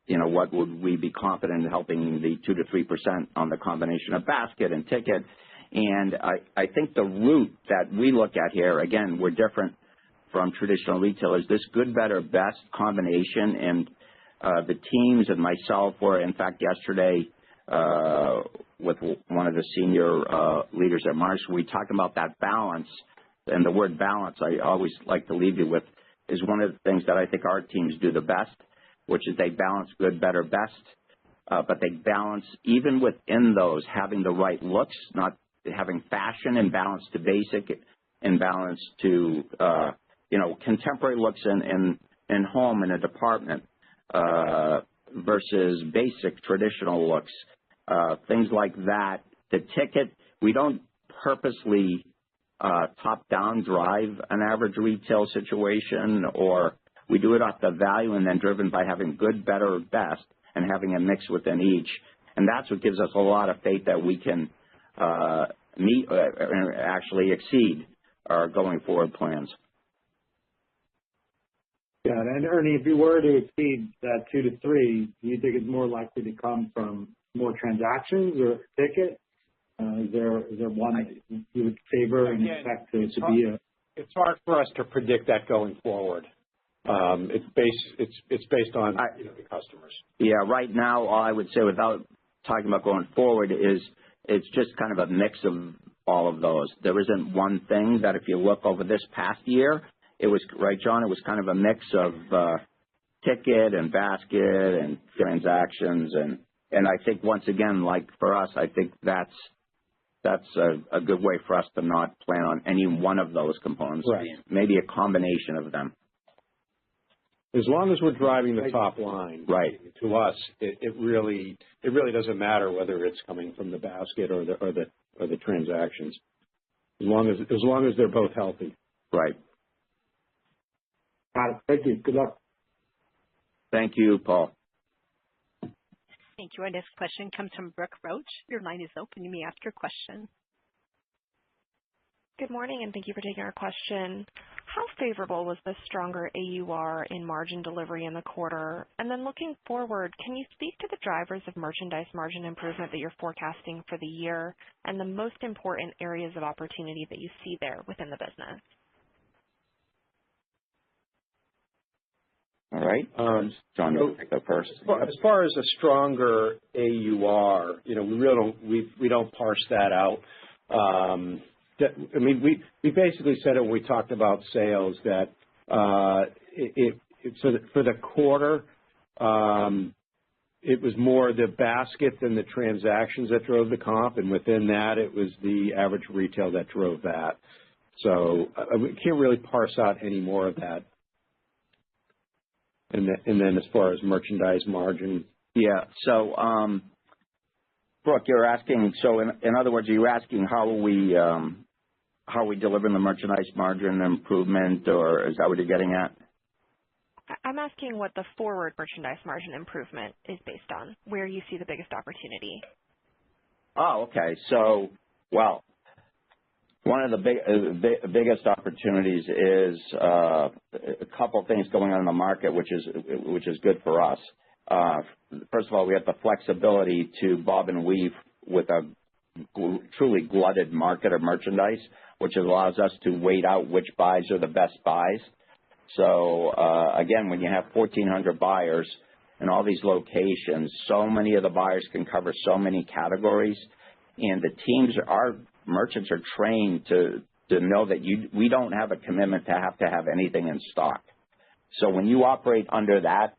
what would we be confident in helping the 2 to 3% on the combination of basket and ticket. And I think the route that we look at here, again, we're different from traditional retailers. This good, better, best combination, and the teams and myself were, in fact, yesterday with one of the senior leaders at Mars, we talked about that balance. And the word balance, I always like to leave you with, is one of the things that I think our teams do the best, which is they balance good, better, best, but they balance even within those having the right looks, not having fashion and balance to basic and balance to contemporary looks in home in a department versus basic traditional looks, things like that. The ticket, we don't purposely top-down drive an average retail situation, or we do it off the value and then driven by having good, better, best, and having a mix within each. And that's what gives us a lot of faith that we can meet or actually exceed our going forward plans. Yeah, and Ernie, if you were to exceed that 2 to 3, do you think it's more likely to come from more transactions or ticket? Is there one that you would favor and expect to be a? It's hard for us to predict that going forward. It's based on the customers. Yeah, right now, all I would say without talking about going forward is it's just kind of a mix of all of those. There isn't one thing that if you look over this past year, it was, right, John, it was kind of a mix of ticket and basket and transactions. And I think, once again, like for us, I think that's a good way for us to not plan on any one of those components. Right. Maybe a combination of them. As long as we're driving the top line, right, to us, it really doesn't matter whether it's coming from the basket or the transactions. As long as they're both healthy. Right. Got it. Thank you. Good luck. Thank you, Paul. Thank you. Our next question comes from Brooke Roach. Your line is open. You may ask your question. Good morning, and thank you for taking our question. How favorable was the stronger AUR in margin delivery in the quarter? And then looking forward, can you speak to the drivers of merchandise margin improvement that you're forecasting for the year and the most important areas of opportunity that you see there within the business? All right. John, you'll take that first. As far as a stronger AUR, we don't parse that out. I mean, we basically said it when we talked about sales that for the quarter, it was more the basket than the transactions that drove the comp, and within that, it was the average retail that drove that. So we can't really parse out any more of that. And then as far as merchandise margin. Yeah. So, Brooke, you're asking, so in other words, are you asking how are we delivering the merchandise margin improvement, or is that what you're getting at? I'm asking what the forward merchandise margin improvement is based on, where you see the biggest opportunity. Oh, okay. So, well, one of the biggest opportunities is a couple of things going on in the market, which is good for us. First of all, we have the flexibility to bob and weave with a truly glutted market of merchandise, which allows us to wait out which buys are the best buys. So, again, when you have 1,400 buyers in all these locations, so many of the buyers can cover so many categories, and the teams, our merchants are trained to know that we don't have a commitment to have anything in stock. So when you operate under that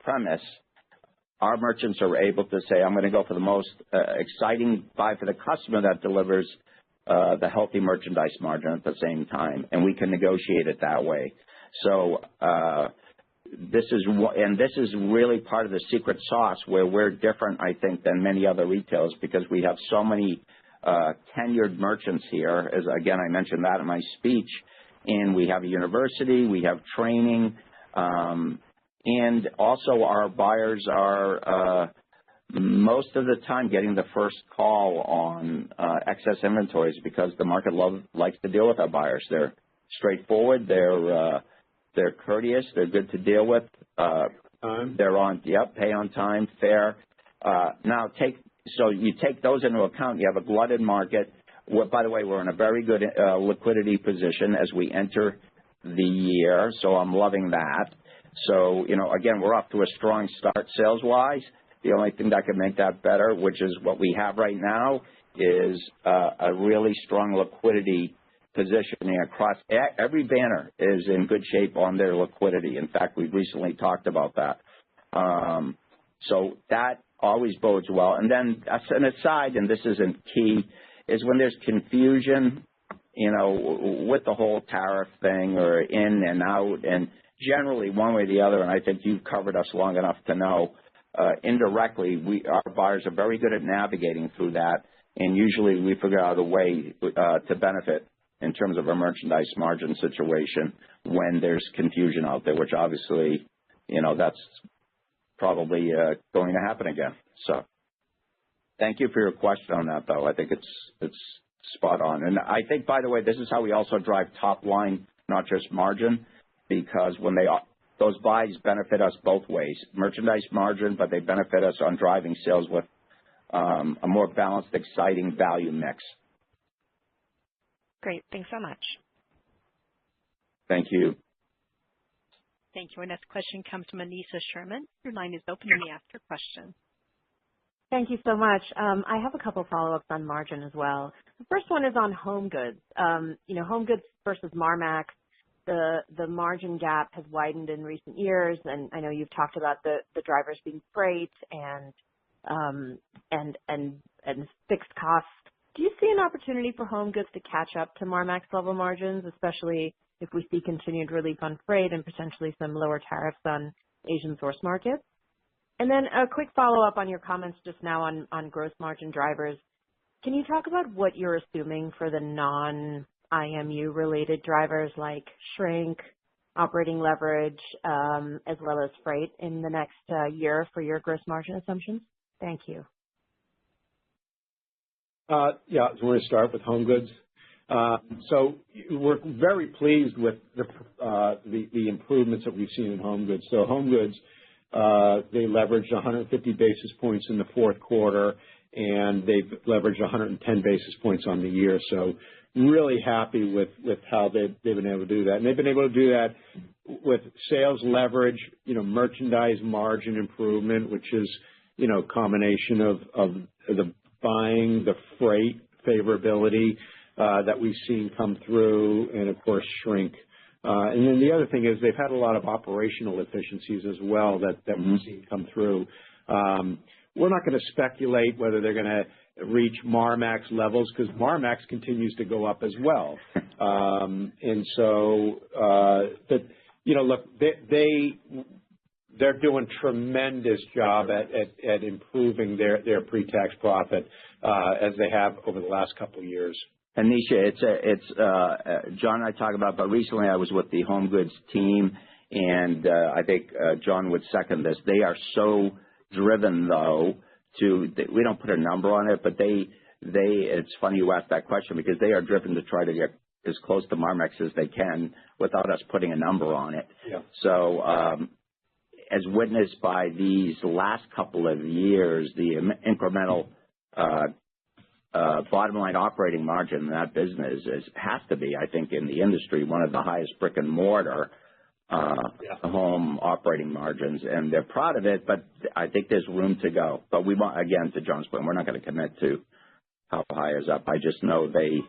premise, our merchants are able to say, I'm going to go for the most exciting buy for the customer that delivers the healthy merchandise margin at the same time, and we can negotiate it that way. So this is really part of the secret sauce where we're different, I think, than many other retailers, because we have so many tenured merchants here. As again, I mentioned that in my speech, and we have a university, we have training, and also our buyers are most of the time getting the first call on excess inventories, because the market likes to deal with our buyers. They're straightforward, they're courteous, they're good to deal with. They're pay on time, fair. Now you take those into account. You have a glutted market. By the way, we're in a very good liquidity position as we enter the year, so I'm loving that. So, again, we're off to a strong start sales-wise. The only thing that could make that better, which is what we have right now, is a really strong liquidity positioning across. Every banner is in good shape on their liquidity. In fact, we've recently talked about that. So that always bodes well. And then an aside, and this isn't key, is when there's confusion, with the whole tariff thing or in and out, and generally one way or the other, and I think you've covered us long enough to know, indirectly, our buyers are very good at navigating through that, and usually we figure out a way to benefit in terms of a merchandise margin situation when there's confusion out there, which obviously, that's probably going to happen again. So thank you for your question on that, though. I think it's spot on. And I think, by the way, this is how we also drive top line, not just margin, because when those buys benefit us both ways, merchandise margin, but they benefit us on driving sales with a more balanced, exciting value mix. Great. Thanks so much. Thank you. Thank you. Our next question comes from Anisha Sherman. Your line is open. You may ask your question. Thank you so much. I have a couple follow-ups on margin as well. The first one is on home goods. Home goods versus Marmax, the margin gap has widened in recent years, and I know you've talked about the drivers being freight and fixed costs. Do you see an opportunity for home goods to catch up to Marmax level margins, especially if we see continued relief on freight and potentially some lower tariffs on Asian source markets? And then a quick follow-up on your comments just now on gross margin drivers. Can you talk about what you're assuming for the non-IMU related drivers like shrink, operating leverage, as well as freight in the next year for your gross margin assumptions? Thank you. So we're going to start with home goods. So we're very pleased with the improvements that we've seen in home goods. So home goods, they leveraged 150 basis points in the fourth quarter, and they've leveraged 110 basis points on the year. So really happy with how they've been able to do that. And they've been able to do that with sales leverage, merchandise margin improvement, which is, a combination of the buying, the freight favorability that we've seen come through, and of course shrink. And then the other thing is they've had a lot of operational efficiencies as well that we've seen come through. We're not going to speculate whether they're going to reach Marmax levels because Marmax continues to go up as well. And so, look, they're doing tremendous job at improving their pre-tax profit as they have over the last couple of years. Anisha, it's John and I talk about, but recently I was with the home goods team, and I think John would second this. They are so driven, though, we don't put a number on it, but it's funny you asked that question because they are driven to try to get as close to Marmax as they can without us putting a number on it. Yeah. So, as witnessed by these last couple of years, the incremental bottom line operating margin in that business has to be, I think, in the industry, one of the highest brick and mortar home operating margins, and they're proud of it, but I think there's room to go. But we want, again, to John's point, we're not going to commit to how high is up. I just know they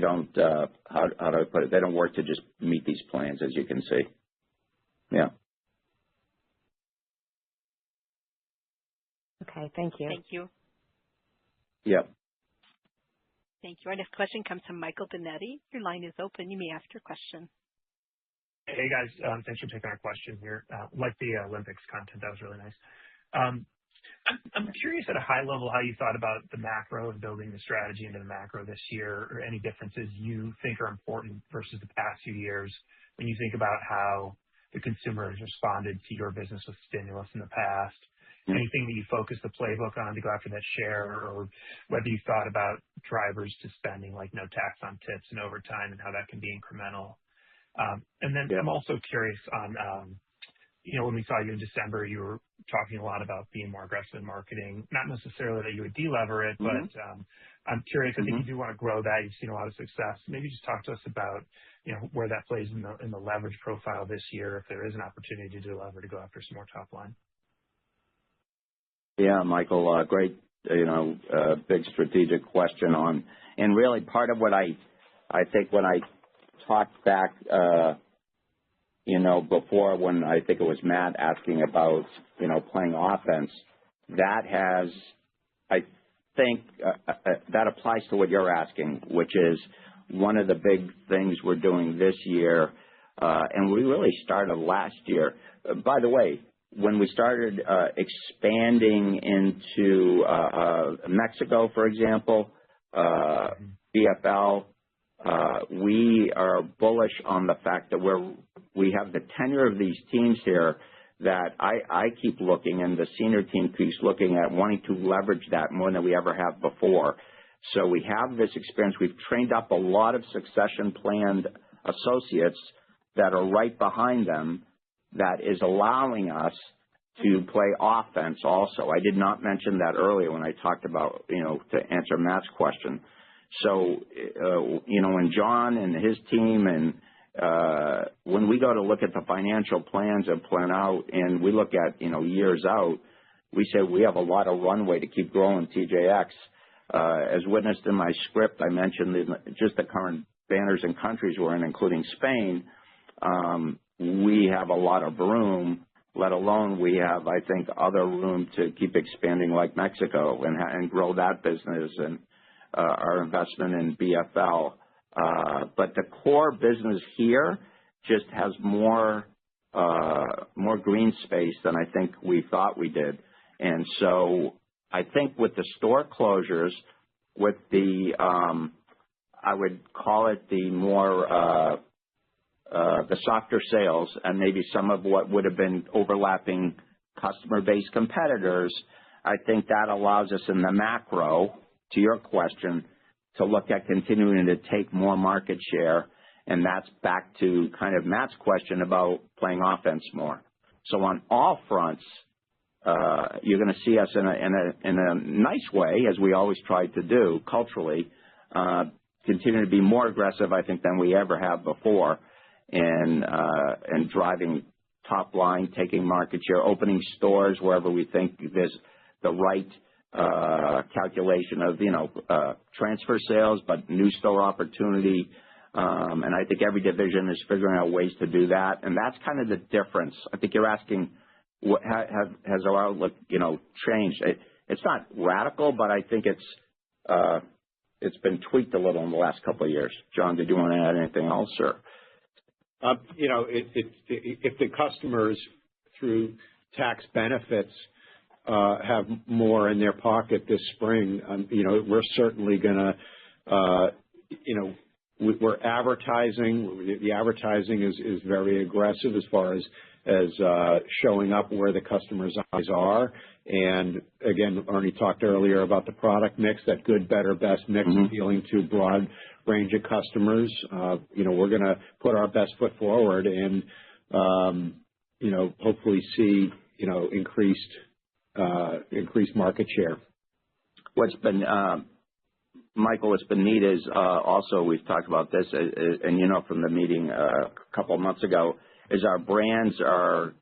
don't, how do I put it? They don't work to just meet these plans, as you can see. Yeah. Okay. Thank you. Thank you. Yep. Thank you. Our next question comes from Michael Benetti. Your line is open. You may ask your question. Hey, guys. Thanks for taking our question here. Like the Olympics content. That was really nice. I'm curious at a high level how you thought about the macro and building the strategy into the macro this year, or any differences you think are important versus the past few years when you think about how the consumer has responded to your business with stimulus in the past. Anything that you focus the playbook on to go after that share, or whether you thought about drivers to spending like no tax on tips and overtime and how that can be incremental. And then I'm also curious on, when we saw you in December, you were talking a lot about being more aggressive in marketing, not necessarily that you would delever it, but I'm curious. I think you do want to grow that. You've seen a lot of success. Maybe just talk to us about, where that plays in the leverage profile this year, if there is an opportunity to delever to go after some more top line. Yeah, Michael, great, big strategic question on, and really part of what I think when I talked back, before when I think it was Matt asking about, playing offense, that has, I think, that applies to what you're asking, which is one of the big things we're doing this year, and we really started last year. By the way, when we started expanding into Mexico, for example, BFL, we are bullish on the fact that we have the tenure of these teams here that I keep looking, and the senior team keeps looking at wanting to leverage that more than we ever have before. So we have this experience. We've trained up a lot of succession planned associates that are right behind them, that is allowing us to play offense also. I did not mention that earlier when I talked about, to answer Matt's question. So, when John and his team and when we go to look at the financial plans and plan out and we look at, years out, we say we have a lot of runway to keep growing TJX. As witnessed in my script, I mentioned just the current banners and countries we're in, including Spain. We have a lot of room, let alone we have, I think, other room to keep expanding like Mexico and grow that business and our investment in BFL. But the core business here just has more green space than I think we thought we did. And so I think with the store closures, with the, I would call it the more, the softer sales and maybe some of what would have been overlapping customer-based competitors, I think that allows us in the macro, to your question, to look at continuing to take more market share. And that's back to kind of Matt's question about playing offense more. So on all fronts, you're going to see us in a nice way, as we always tried to do culturally, continue to be more aggressive, I think, than we ever have before, and driving top line, taking market share, opening stores wherever we think there's the right calculation of transfer sales, but new store opportunity. And I think every division is figuring out ways to do that, and that's kind of the difference. I think you're asking, what has our outlook, changed? It's not radical, but I think it's been tweaked a little in the last couple of years. John, did you want to add anything else, or? If the customers through tax benefits have more in their pocket this spring, we're certainly going to, we're advertising. The advertising is very aggressive as far as showing up where the customers' eyes are. And again, Ernie talked earlier about the product mix, that good, better, best mix, appealing to a broad range of customers. We're going to put our best foot forward and, hopefully see, increased market share. What's been, Michael, what's been neat is also, we've talked about this, and from the meeting a couple of months ago, is our brands are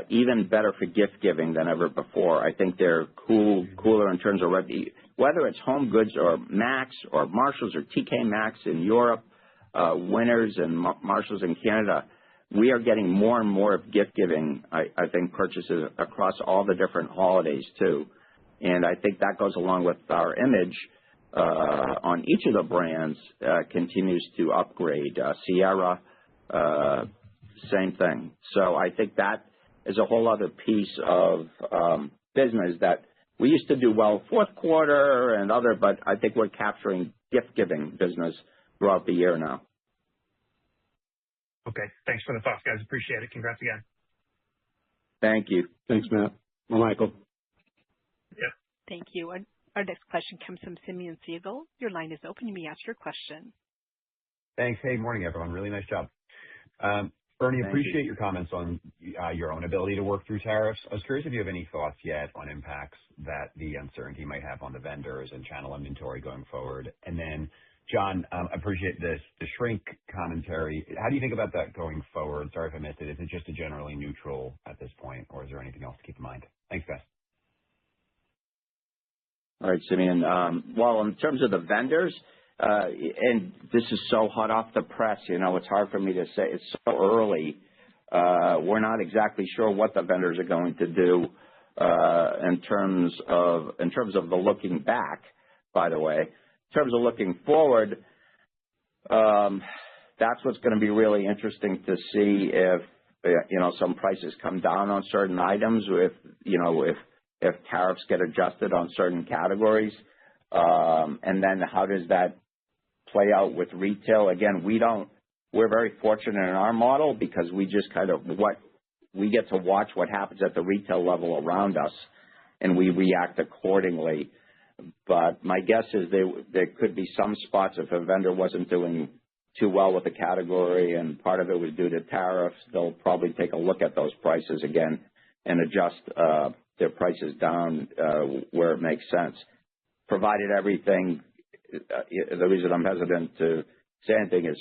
even better for gift giving than ever before. I think they're cooler in terms of whether it's Home Goods or Max or Marshalls or TK Maxx in Europe, Winners and Marshalls in Canada. We are getting more and more of gift giving, I think, purchases across all the different holidays too. And I think that goes along with our image on each of the brands continues to upgrade. Sierra, same thing. So I think that is a whole other piece of business that we used to do well fourth quarter and other, but I think we're capturing gift giving business throughout the year now. Okay. Thanks for the thoughts, guys. Appreciate it. Congrats again. Thank you. Thanks, Matt. Well, Michael. Yeah. Thank you. Our next question comes from Simeon Siegel. Your line is open. You may ask your question. Thanks. Hey, morning, everyone. Really nice job. Ernie, appreciate your comments on your own ability to work through tariffs. I was curious if you have any thoughts yet on impacts that the uncertainty might have on the vendors and channel inventory going forward. And then, John, I appreciate the shrink commentary. How do you think about that going forward? Sorry if I missed it. Is it just a generally neutral at this point, or is there anything else to keep in mind? Thanks, guys. All right, Simeon. Well, in terms of the vendors, and this is so hot off the press, it's hard for me to say. It's so early. We're not exactly sure what the vendors are going to do in terms of the looking back, by the way. In terms of looking forward, that's what's going to be really interesting to see if, some prices come down on certain items, if tariffs get adjusted on certain categories. And then how does that play out with retail? Again, we're very fortunate in our model because we just we get to watch what happens at the retail level around us and we react accordingly. But my guess is there could be some spots if a vendor wasn't doing too well with the category and part of it was due to tariffs, they'll probably take a look at those prices again and adjust their prices down where it makes sense. Provided everything, the reason I'm hesitant to say anything is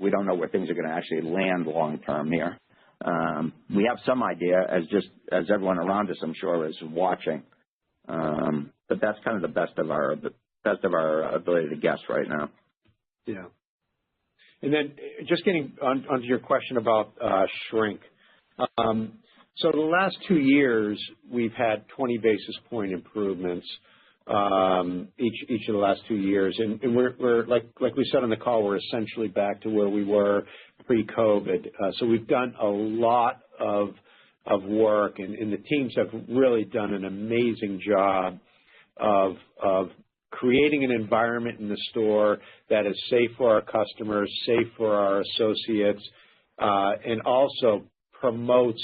we don't know where things are going to actually land long term here. We have some idea, as everyone around us, I'm sure, is watching. But that's kind of the best of our ability to guess right now. Yeah. And then just getting onto your question about shrink. So the last 2 years, we've had 20 basis point improvements each of the last 2 years, and we're like we said on the call, we're essentially back to where we were pre-COVID. So we've done a lot of work, and the teams have really done an amazing job of creating an environment in the store that is safe for our customers, safe for our associates, and also promotes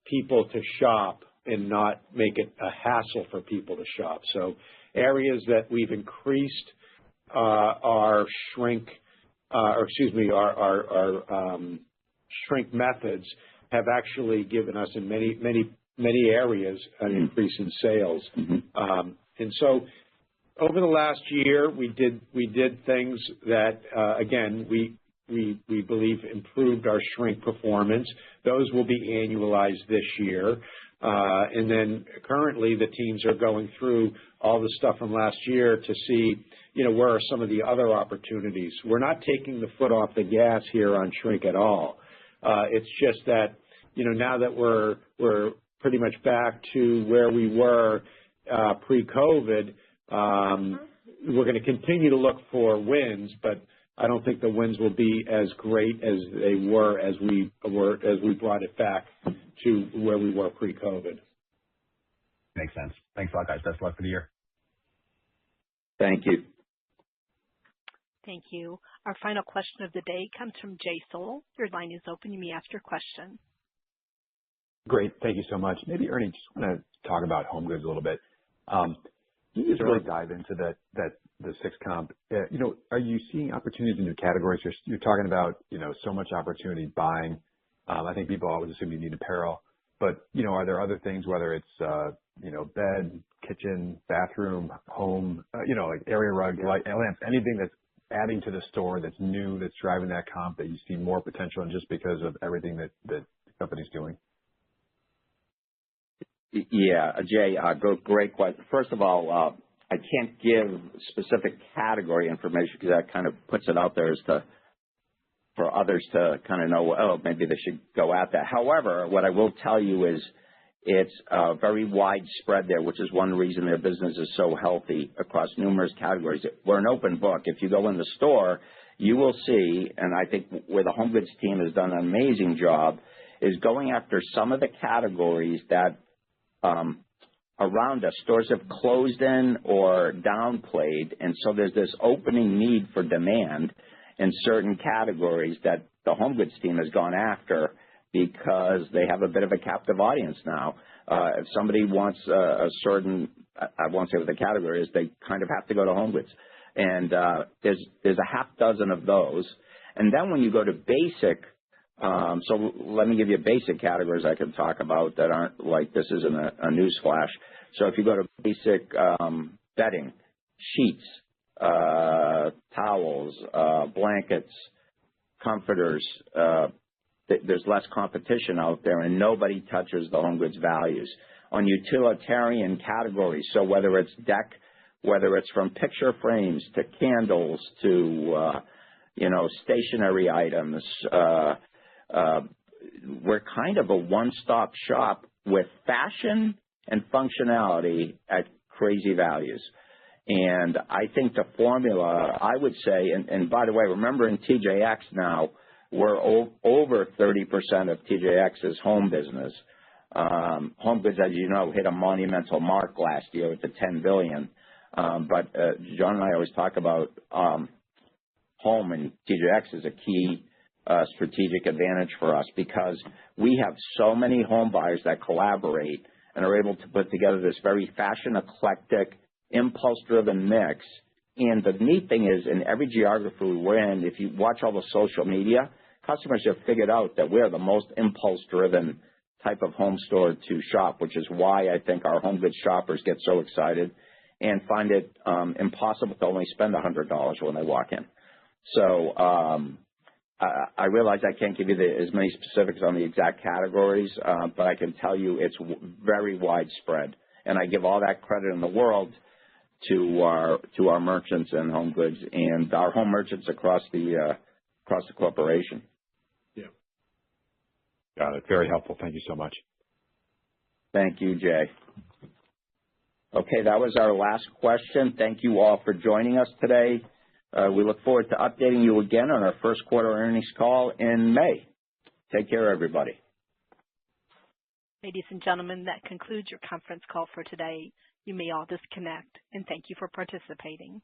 people to shop and not make it a hassle for people to shop. So areas that we've increased our shrink, our shrink methods have actually given us in many areas an increase in sales. Mm-hmm. And so over the last year, we did things that again we believe improved our shrink performance. Those will be annualized this year. And then currently the teams are going through all the stuff from last year to see, where are some of the other opportunities. We're not taking the foot off the gas here on shrink at all. It's just that, now that we're pretty much back to where we were pre-COVID, we're going to continue to look for wins, but I don't think the wins will be as great as they were as we brought it back to where we were pre-COVID. Makes sense. Thanks a lot, guys. Best of luck for the year. Thank you. Thank you. Our final question of the day comes from Jay Sole. Your line is open. You may ask your question. Great. Thank you so much. Maybe, Ernie, just want to talk about home goods a little bit. Can you just really dive into the 6 comp? Are you seeing opportunities in new categories? You're talking about, so much opportunity buying. I think people always assume you need apparel, but, are there other things, whether it's, bed, kitchen, bathroom, home, like area rug, light, lamps, anything that's adding to the store that's new, that's driving that comp that you see more potential in just because of everything that the company's doing? Yeah, Jay, great question. First of all, I can't give specific category information because that kind of puts it out there for others to kind of know, maybe they should go at that. However, what I will tell you is it's very widespread there, which is one reason their business is so healthy across numerous categories. We're an open book. If you go in the store, you will see, and I think where the home goods team has done an amazing job, is going after some of the categories that around us, stores have closed in or downplayed, and so there's this opening need for demand in certain categories that the home goods team has gone after because they have a bit of a captive audience now. If somebody wants a certain, I won't say what the category is, they kind of have to go to home goods. And there's a half dozen of those. And then when you go to basic, so let me give you basic categories I can talk about that aren't like this isn't a news flash. So if you go to basic bedding, sheets, towels, blankets, comforters, there's less competition out there and nobody touches the home goods values. On utilitarian categories, so whether it's deck, whether it's from picture frames to candles to, stationary items, we're kind of a one-stop shop with fashion and functionality at crazy values. And I think the formula, I would say, and by the way, remember in TJX now, we're over 30% of TJX's home business. Home goods, as you know, hit a monumental mark last year with the $10 billion. But John and I always talk about home, and TJX is a key strategic advantage for us because we have so many home buyers that collaborate and are able to put together this very fashion eclectic, impulse-driven mix. And the neat thing is, in every geography we're in, if you watch all the social media, customers have figured out that we're the most impulse-driven type of home store to shop, which is why I think our home goods shoppers get so excited and find it impossible to only spend $100 when they walk in. So I realize I can't give you as many specifics on the exact categories, but I can tell you it's very widespread. And I give all that credit in the world to our merchants and home goods and our home merchants across the corporation. Yeah. Got it. Very helpful. Thank you so much. Thank you, Jay. Okay, that was our last question. Thank you all for joining us today. We look forward to updating you again on our first quarter earnings call in May. Take care, everybody. Ladies and gentlemen, that concludes your conference call for today. You may all disconnect, and thank you for participating.